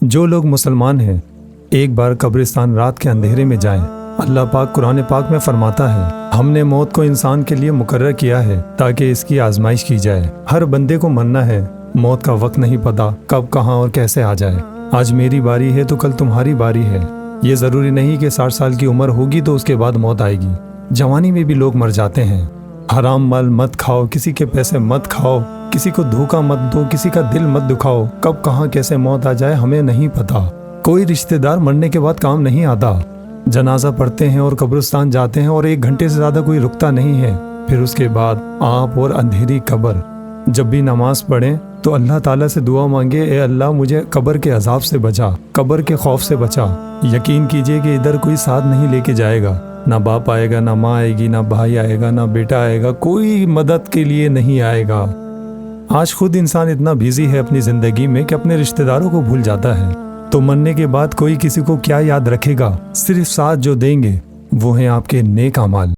जो लोग मुसलमान हैं एक बार कब्रिस्तान रात के अंधेरे में जाएं। अल्लाह पाक कुरान पाक में फरमाता है, हमने मौत को इंसान के लिए मुकर्रर किया है ताकि इसकी आजमाइश की जाए। हर बंदे को मरना है। मौत का वक्त नहीं पता कब, कहाँ और कैसे आ जाए। आज मेरी बारी है तो कल तुम्हारी बारी है। ये जरूरी नहीं कि 60 साल की उम्र होगी तो उसके बाद मौत आएगी। जवानी में भी लोग मर जाते हैं। हराम माल मत खाओ, किसी के पैसे मत खाओ, किसी को धोखा मत दो, किसी का दिल मत दुखाओ। कब कहाँ कैसे मौत आ जाए हमें नहीं पता। कोई रिश्तेदार मरने के बाद काम नहीं आता। जनाजा पढ़ते हैं और कब्रिस्तान जाते हैं और 1 घंटे से ज्यादा कोई रुकता नहीं है। फिर उसके बाद आप और अंधेरी कब्र। जब भी नमाज पढ़ें तो अल्लाह ताला से दुआ मांगे, ए अल्लाह मुझे कब्र के अजाब से बचा, कब्र के खौफ से बचा। यकीन कीजिए कि इधर कोई साथ नहीं लेके जाएगा। ना बाप आएगा, ना माँ आएगी, ना भाई आएगा, ना बेटा आएगा, कोई मदद के लिए नहीं आएगा। आज खुद इंसान इतना बिजी है अपनी जिंदगी में कि अपने रिश्तेदारों को भूल जाता है। तो मरने के बाद कोई किसी को क्या याद रखेगा। सिर्फ साथ जो देंगे वो हैं आपके नेक अमाल।